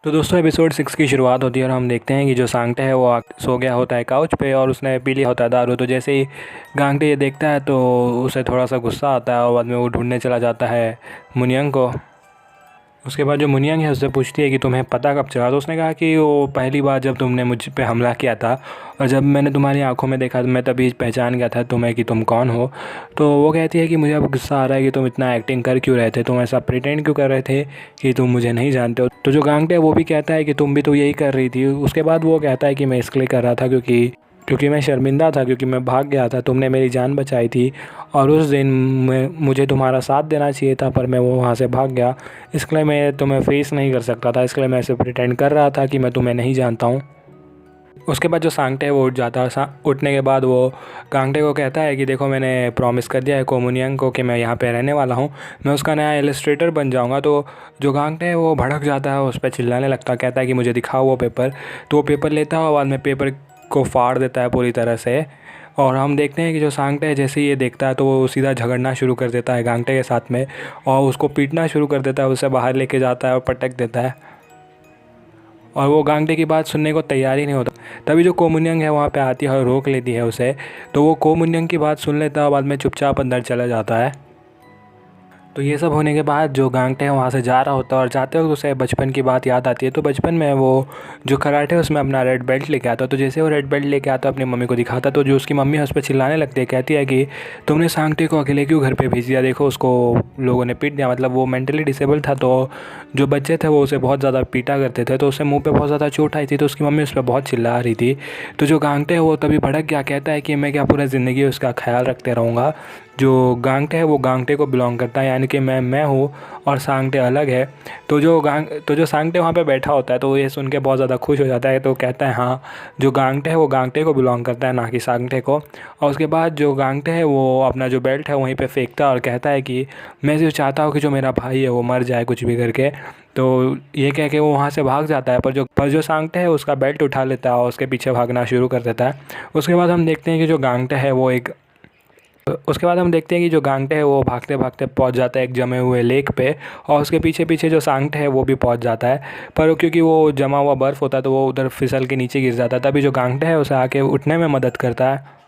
तो दोस्तों एपिसोड 6 की शुरुआत होती है और हम देखते हैं कि जो सांगटे है वो सो गया होता है काउच पे और उसने पी लिया होता है दारू। तो जैसे ही गांगटे ये देखता है तो उसे थोड़ा सा गुस्सा आता है और बाद में वो ढूंढने चला जाता है मुनियंग को। उसके बाद जो मुनियंग है उससे पूछती है कि तुम्हें पता कब चला। तो उसने कहा कि वो पहली बार जब तुमने मुझ पे हमला किया था और जब मैंने तुम्हारी आंखों में देखा तो मैं तभी पहचान गया था तुम्हें कि तुम कौन हो। तो वो कहती है कि मुझे अब गुस्सा आ रहा है कि तुम इतना एक्टिंग कर क्यों रहे थे, तुम ऐसा प्रिटेंड क्यों कर रहे थे कि तुम मुझे नहीं जानते हो। तो जो गांगटे है वो भी कहता है कि तुम भी तो यही कर रही थी। उसके बाद वो कहता है कि मैं इसलिए कर रहा था क्योंकि मैं शर्मिंदा था, क्योंकि मैं भाग गया था, तुमने मेरी जान बचाई थी और उस दिन मुझे तुम्हारा साथ देना चाहिए था पर मैं वो वहाँ से भाग गया, इसलिए मैं तुम्हें फेस नहीं कर सकता था, इसलिए मैं ऐसे प्रिटेंड कर रहा था कि मैं तुम्हें नहीं जानता हूँ। उसके बाद जो सांगटे है वो उठ जाता है। उठने के बाद वो गांगटे को कहता है कि देखो मैंने प्रॉमिस कर दिया है कोमुनियंग को कि मैं यहाँ पे रहने वाला हूँ, मैं उसका नया इलस्ट्रेटर बन जाऊँगा। तो जो गांगटे है वो भड़क जाता है, उस पर चिल्लाने लगता है, कहता है कि मुझे दिखाओ वो पेपर। तो वो पेपर लेता है और बाद में पेपर को फाड़ देता है पूरी तरह से। और हम देखते हैं कि जो सांगटे है जैसे ही ये देखता है तो वो सीधा झगड़ना शुरू कर देता है गांगटे के साथ में और उसको पीटना शुरू कर देता है, उसे बाहर लेके जाता है और पटक देता है। और वो गांगटे की बात सुनने को तैयार ही नहीं होता। तभी जो कोमुनियंग है वहाँ पे आती है और रोक लेती है उसे। तो वो कोमुनियंग की बात सुन लेता है और बाद में चुपचाप अंदर चला जाता है। तो ये सब होने के बाद जो गांगटे है वहाँ से जा रहा होता है और जाते वक्त उसे बचपन की बात याद आती है। तो बचपन में वो जो कराटे है उसमें अपना रेड बेल्ट लेके आता है। तो जैसे वो रेड बेल्ट लेके आता है अपनी मम्मी को दिखाता, तो जो उसकी मम्मी है उस पर चिल्लाने लगती है, कहती है कि तुमने सांगटे को अकेले क्यों घर पे भेज दिया, देखो उसको लोगों ने पीट दिया। मतलब वो मेंटली डिसेबल था, तो जो बच्चे थे वो उसे बहुत ज़्यादा पीटा करते थे, तो उससे मुँह पर बहुत ज़्यादा चोट आई थी। तो उसकी मम्मी उस पर बहुत चिल्ला रही थी। तो जो गांगटे है वो तभी भड़क गया, कहता है कि मैं क्या पूरा ज़िंदगी उसका ख्याल रखते रहूँगा। जो गांगटे है वो गांगटे को बिलोंग करता है, यानी कि मैं हूँ और सांगटे अलग है। तो जो सांगटे वहाँ पे बैठा होता है तो ये सुन के बहुत ज़्यादा खुश हो जाता है। तो कहता है हाँ, जो गांगटे है वो गांगटे को बिलोंग करता है, ना कि सांगटे को। और उसके बाद जो गांगटे है वो अपना जो बेल्ट है वहीं पे फेंकता है और कहता है कि मैं सिर्फ चाहता हूँ कि जो मेरा भाई है वो मर जाए कुछ भी करके। तो ये कह के वो वहाँ से भाग जाता है, पर जो सांगटे है उसका बेल्ट उठा लेता है और उसके पीछे भागना शुरू कर देता है। उसके बाद हम देखते हैं कि जो गांगटे है वो एक उसके बाद हम देखते हैं कि जो गांगटे है वो भागते भागते पहुंच जाता है एक जमे हुए लेक पे और उसके पीछे पीछे जो सांगटे है वो भी पहुंच जाता है। पर क्योंकि वो जमा हुआ बर्फ़ होता है तो वो उधर फिसल के नीचे गिर जाता है। तभी जो गांगटे है उसे आके उठने में मदद करता है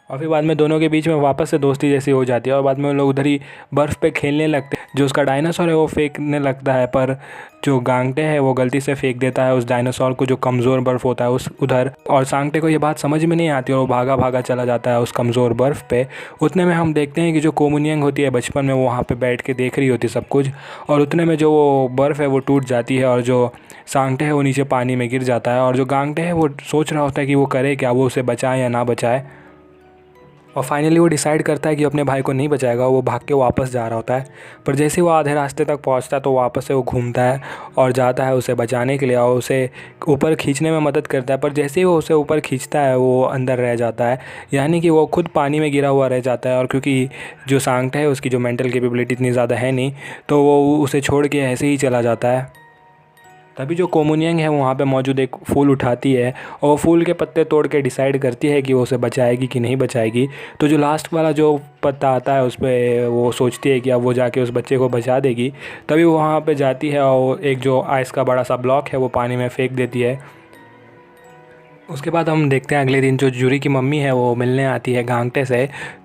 और फिर बाद में दोनों के बीच में वापस से दोस्ती जैसी हो जाती है और बाद में वो लोग उधर ही बर्फ़ पे खेलने लगते हैं। जो उसका डायनासोर है वो फेंकने लगता है, पर जो गांगटे है वो गलती से फेंक देता है उस डायनासोर को जो कमज़ोर बर्फ़ होता है उस उधर। और सांगटे को ये बात समझ में नहीं आती और वो भागा भागा चला जाता है उस कमज़ोर बर्फ़ पे। उतने में हम देखते हैं कि जो कोमुनियंग होती है बचपन में वो वहाँ पे बैठ के देख रही होती है सब कुछ, और उतने में जो वो बर्फ़ है वो टूट जाती है और जो सांगटे है वो नीचे पानी में गिर जाता है। और जो गांगटे है वो सोच रहा होता है कि वो करे क्या, वो उसे बचाए या ना बचाए। और फाइनली वो डिसाइड करता है कि अपने भाई को नहीं बचाएगा, वो भाग के वापस जा रहा होता है। पर जैसे ही वो आधे रास्ते तक पहुंचता है तो वापस से वो घूमता है और जाता है उसे बचाने के लिए और उसे ऊपर खींचने में मदद करता है। पर जैसे ही वो उसे ऊपर खींचता है वो अंदर रह जाता है, यानी कि वो खुद पानी में गिरा हुआ रह जाता है। और क्योंकि जो सांगटा है उसकी जो मेंटल कैपेबिलिटी इतनी ज़्यादा है नहीं, तो वो उसे छोड़ के ऐसे ही चला जाता है। तभी जो कोमुनियंग है वहाँ पे मौजूद एक फूल उठाती है और वो फूल के पत्ते तोड़ के डिसाइड करती है कि वो उसे बचाएगी कि नहीं बचाएगी। तो जो लास्ट वाला जो पत्ता आता है उस पर वो सोचती है कि अब वो जाके उस बच्चे को बचा देगी। तभी वो वहाँ पे जाती है और एक जो आइस का बड़ा सा ब्लॉक है वो पानी में फेंक देती है। उसके बाद हम देखते हैं अगले दिन जो जूरी की मम्मी है वो मिलने आती है गांगटे से।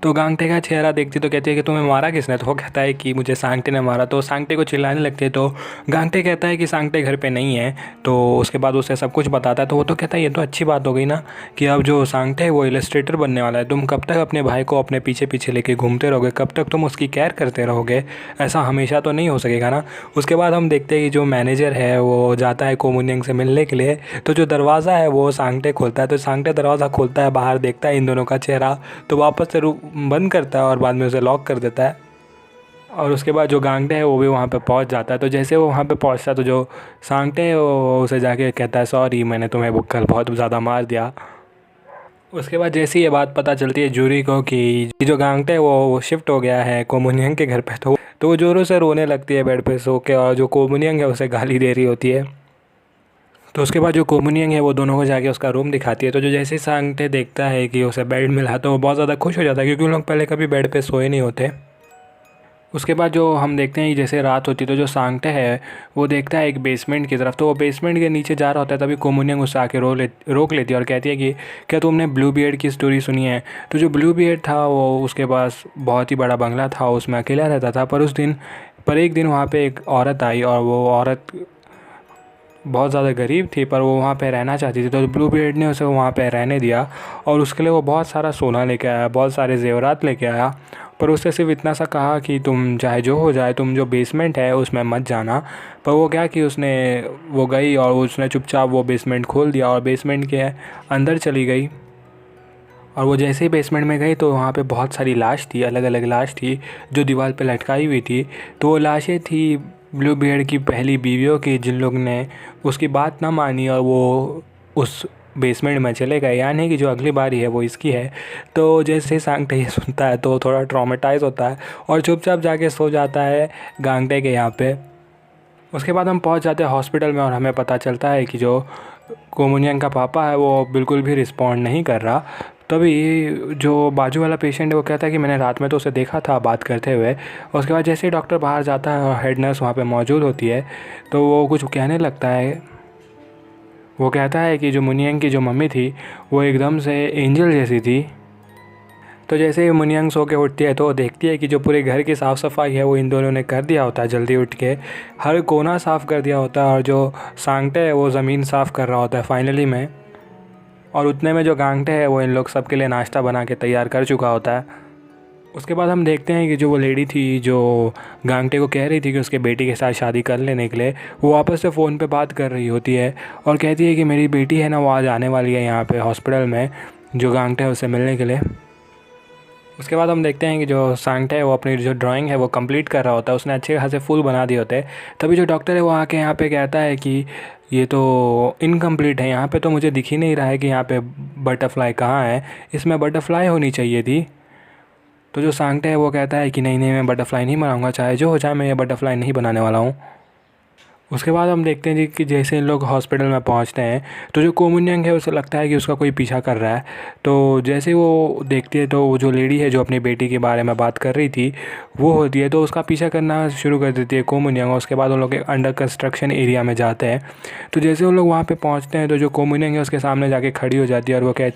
तो गांगटे का चेहरा देखती तो कहती है कि तुम्हें मारा किसने। तो वो कहता है कि मुझे सांगटे ने मारा। तो सांगटे को चिल्लाने लगते हैं। तो गांगटे कहता है कि सांगटे घर पे नहीं है। तो उसके बाद उसे सब कुछ बताता है। तो वो तो कहता है ये तो अच्छी बात हो गई ना कि अब जो सांगटे है वो इलस्ट्रेटर बनने वाला है। तुम कब तक अपने भाई को अपने पीछे पीछे लेके घूमते रहोगे, कब तक तुम उसकी केयर करते रहोगे, ऐसा हमेशा तो नहीं हो सकेगा ना। उसके बाद हम देखते हैं कि जो मैनेजर है वो जाता है कोमुनियंग से मिलने के लिए। तो जो दरवाज़ा है वो सांगटे खोलता है। तो सांगटे दरवाज़ा खोलता है, बाहर देखता है इन दोनों का चेहरा, तो वापस से बंद करता है और बाद में उसे लॉक कर देता है। और उसके बाद जो गांगटे है वो भी वहाँ पे पहुँच जाता है। तो जैसे वो वहाँ पे पहुँचता है तो जो सांगटे है वो उसे जाके कहता है सॉरी, मैंने तुम्हें कल बहुत ज़्यादा मार दिया। उसके बाद जैसे ही ये बात पता चलती है जूरी को कि जो गांगटे है वो शिफ्ट हो गया है कोमुनियंग के घर पे, तो वो ज़ोरों से रोने लगती है बेड पे सो के, और जो कोमुनियंग है उसे गाली दे रही होती है। तो उसके बाद जो कोमुनियंग है वो दोनों को जाके उसका रूम दिखाती है। तो जो जैसे ही सांगटे देखता है कि उसे बेड मिला तो वो बहुत ज़्यादा खुश हो जाता है, क्योंकि उन लोग पहले कभी बेड पे सोए नहीं होते। उसके बाद जो हम देखते हैं कि जैसे रात होती है तो जो सांगटे है वो देखता है एक बेसमेंट की तरफ, तो वो बेसमेंट के नीचे जा रहा होता है। तभी कोमुनियंग उससे आके रोक लेती है और कहती है कि क्या तुमने ब्लू बियर्ड की स्टोरी सुनी है। तो जो ब्लू बियर्ड था वो उसके पास बहुत ही बड़ा बंगला था, उसमें अकेला रहता था। पर एक दिन वहाँ पे एक औरत आई और वो औरत बहुत ज़्यादा गरीब थी, पर वो वहाँ पे रहना चाहती थी। तो ब्लू बियर्ड ने उसे वहाँ पे रहने दिया और उसके लिए वो बहुत सारा सोना लेके आया, बहुत सारे ज़ेवरात लेके आया। पर उससे सिर्फ इतना सा कहा कि तुम चाहे जो हो जाए, तुम जो बेसमेंट है उसमें मत जाना। पर वो क्या कि वो गई और उसने चुपचाप वो बेसमेंट खोल दिया और बेसमेंट के अंदर चली गई। और वो जैसे ही बेसमेंट में गई तो वहाँ पे बहुत सारी लाश थी, अलग अलग लाश थी जो दीवार पे लटकाई हुई थी। तो वो लाशें थी ब्लू बियर्ड की पहली बीवियों की, जिन लोग ने उसकी बात ना मानी और वो उस बेसमेंट में चले गए, यानी कि जो अगली बारी है वो इसकी है। तो जैसे ही सांगटे ये सुनता है तो थोड़ा ट्रॉमेटाइज़ होता है और चुपचाप जाके सो जाता है गांगटे के यहाँ पे। उसके बाद हम पहुँच जाते हैं हॉस्पिटल में और हमें पता चलता है कि जो कोमुनियन का पापा है वो बिल्कुल भी रिस्पॉन्ड नहीं कर रहा। तभी जो बाजू वाला पेशेंट है वो कहता है कि मैंने रात में तो उसे देखा था बात करते हुए। उसके बाद जैसे ही डॉक्टर बाहर जाता है और हेड नर्स वहाँ पे मौजूद होती है तो वो कुछ कहने लगता है। वो कहता है कि जो मुनियंग की जो मम्मी थी वो एकदम से एंजल जैसी थी। तो जैसे ही मुनियंग सो के उठती है तो वो देखती है कि जो पूरे घर की साफ़ सफाई है वो इन दोनों ने कर दिया होता है, जल्दी उठ के हर कोना साफ़ कर दिया होता है। और जो सांगटे है वो ज़मीन साफ़ कर रहा होता है फाइनली में। और उतने में जो गांगटे है वो इन लोग सबके लिए नाश्ता बना के तैयार कर चुका होता है। उसके बाद हम देखते हैं कि जो वो लेडी थी जो गांगटे को कह रही थी कि उसके बेटी के साथ शादी कर लेने के लिए, वो वापस से फ़ोन पे बात कर रही होती है और कहती है कि मेरी बेटी है ना वो आज आने वाली है यहाँ पे हॉस्पिटल में, जो गांगटे है उससे मिलने के लिए। उसके बाद हम देखते हैं कि जो सांगटे है वो अपनी जो ड्राइंग है वो कंप्लीट कर रहा होता है, उसने अच्छे खासे फूल बना दिए होते हैं। तभी जो डॉक्टर है वो आके यहाँ पे कहता है कि ये तो इनकम्प्लीट है, यहाँ पे तो मुझे दिख ही नहीं रहा है कि यहाँ पे बटरफ्लाई कहाँ है, इसमें बटरफ्लाई होनी चाहिए थी। तो जो सांगटे है वो कहता है कि नहीं नहीं, मैं बटरफ्लाई नहीं बनाऊंगा, चाहे जो हो जाए मैं ये बटरफ्लाई नहीं बनाने वाला हूँ। उसके बाद हम देखते हैं जी कि जैसे इन लोग हॉस्पिटल में पहुंचते हैं तो जो कोमुनियंग है उसे लगता है कि उसका कोई पीछा कर रहा है। तो जैसे वो देखती है तो वो जो लेडी है जो अपनी बेटी के बारे में बात कर रही थी वो होती है, तो उसका पीछा करना शुरू कर देती है कोमुनियंग। उसके बाद वो लोग एक अंडर कंस्ट्रक्शन एरिया में जाते हैं। तो जैसे वो लोग वहाँ पर पहुँचते हैं तो जो कोमुनियंग है उसके सामने जाके खड़ी हो जाती है और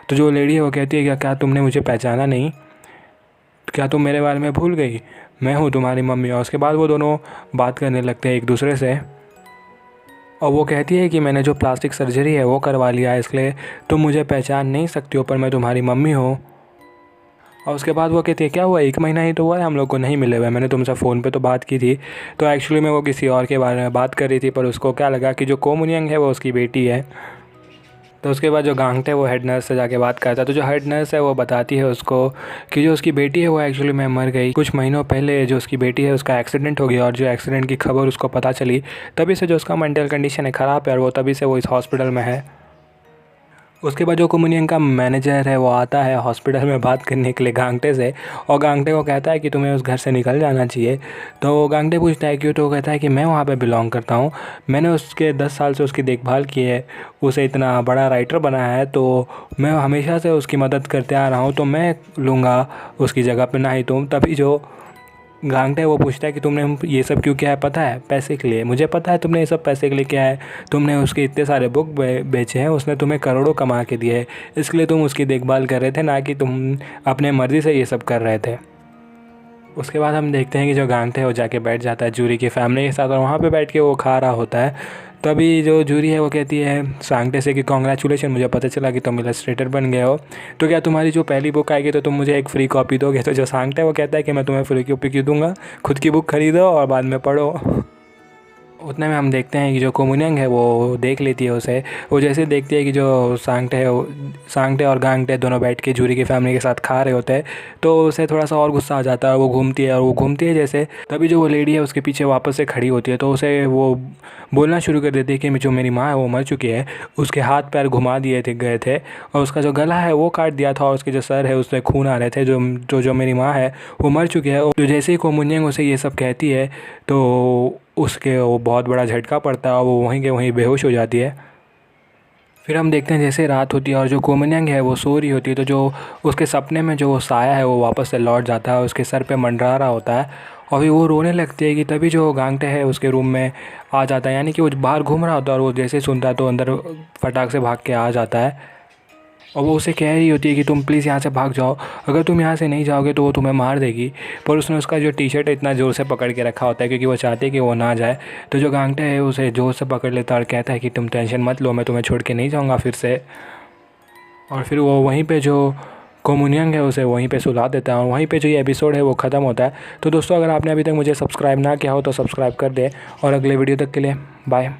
तो जो लेडी है वो कहती है कि क्या तुमने मुझे पहचाना नहीं, क्या तुम मेरे बारे में भूल गई, मैं हूँ तुम्हारी मम्मी। और उसके बाद वो दोनों बात करने लगते हैं एक दूसरे से और वो कहती है कि मैंने जो प्लास्टिक सर्जरी है वो करवा लिया है, इसलिए तुम मुझे पहचान नहीं सकती हो, पर मैं तुम्हारी मम्मी हूँ। और उसके बाद वो कहती है क्या हुआ, 1 महीना ही तो हुआ है हम लोग को नहीं मिले हुए, मैंने तुमसे फ़ोन पे तो बात की थी। तो एक्चुअली में वो किसी और के बारे में बात कर रही थी, पर उसको क्या लगा कि जो कोमुनियंग है वो उसकी बेटी है। तो उसके बाद जो गांगटे वो हेड नर्स से जाके बात करता है। तो जो हेड नर्स है वो बताती है उसको कि जो उसकी बेटी है वो एक्चुअली में मर गई कुछ महीनों पहले। जो उसकी बेटी है उसका एक्सीडेंट हो गया और जो एक्सीडेंट की खबर उसको पता चली तभी से जो उसका मेंटल कंडीशन है ख़राब है और वो तभी से वो इस हॉस्पिटल में है। उसके बाद जो कोमुनियंग का मैनेजर है वो आता है हॉस्पिटल में बात करने के लिए गांगटे से और गांगटे को कहता है कि तुम्हें उस घर से निकल जाना चाहिए। तो गांगटे पूछता है क्यों, तो वो कहता है कि मैं वहाँ पे बिलोंग करता हूँ, मैंने उसके 10 साल से उसकी देखभाल की है, उसे इतना बड़ा राइटर बनाया है, तो मैं हमेशा से उसकी मदद करते आ रहा हूँ, तो मैं लूँगा उसकी जगह पे, ना ही तुम। तभी जो गांगटे वो पूछता है कि तुमने ये सब क्यों किया है, पता है पैसे के लिए, मुझे पता है तुमने ये सब पैसे के लिए किया है, तुमने उसके इतने सारे बुक बेचे हैं, उसने तुम्हें करोड़ों कमा के दिए है, इसलिए तुम उसकी देखभाल कर रहे थे, ना कि तुम अपने मर्ज़ी से ये सब कर रहे थे। उसके बाद हम देखते हैं कि जो गांगटे है वो जाके बैठ जाता है जूरी की फैमिली के साथ और वहाँ पे बैठ के वो खा रहा होता है। तभी जो जूरी है वो कहती है सांगटे से कि कॉन्ग्रेचुलेशन, मुझे पता चला कि तुम इलस्ट्रेटर बन गए हो, तो क्या तुम्हारी जो पहली बुक आएगी तो तुम मुझे एक फ्री कॉपी दोगे। तो जो सांगटे है वो कहता है कि मैं तुम्हें फ्री कॉपी क्यों दूंगा, खुद की बुक खरीदो और बाद में पढ़ो। उतने में हम देखते हैं कि जो कोमुनियंग है वो देख लेती है उसे। वो जैसे देखती है कि जो सांगटे और गांगटे दोनों बैठ के जूरी की फैमिली के साथ खा रहे होते हैं तो उसे थोड़ा सा और गुस्सा आ जाता है और वो घूमती है जैसे। तभी जो वो लेडी है उसके पीछे वापस से खड़ी होती है तो उसे वो बोलना शुरू कर देती है कि जो मेरी माँ है वो मर चुकी है, उसके हाथ पैर घुमा गए थे और उसका जो गला है वो काट दिया था और उसके जो सर है उससे खून आ रहे थे, जो मेरी माँ है वो मर चुकी है। तो जैसे ही कोमुनियंग उसे ये सब कहती है तो उसके वो बहुत बड़ा झटका पड़ता है और वो वहीं के वहीं बेहोश हो जाती है। फिर हम देखते हैं जैसे रात होती है और जो कोमुनियंग है वो सो रही होती है तो जो उसके सपने में जो साया है वो वापस से लौट जाता है और उसके सर पे मंडरा रहा होता है और फिर वो रोने लगती है कि तभी जो गांगटे है उसके रूम में आ जाता है, यानी कि वो बाहर घूम रहा होता है और वो जैसे ही सुनता है तो अंदर फटाक से भाग के आ जाता है। और वो उसे कह रही होती है कि तुम प्लीज़ यहाँ से भाग जाओ, अगर तुम यहाँ से नहीं जाओगे तो वो तुम्हें मार देगी। पर उसने उसका जो टी शर्ट इतना ज़ोर से पकड़ के रखा होता है क्योंकि वो चाहती है कि वो ना जाए। तो जो गांगटे है उसे ज़ोर से पकड़ लेता है और कहता है कि तुम टेंशन मत लो, मैं तुम्हें छोड़ के नहीं जाऊँगा फिर से। और फिर वो वहीं पे जो कोमुनियंग है उसे वहीं पे सुला देता है और वहीं पे जो ये एपिसोड है वो ख़त्म होता है। तो दोस्तों, अगर आपने अभी तक मुझे सब्सक्राइब ना किया हो तो सब्सक्राइब कर दें और अगले वीडियो तक के लिए बाय।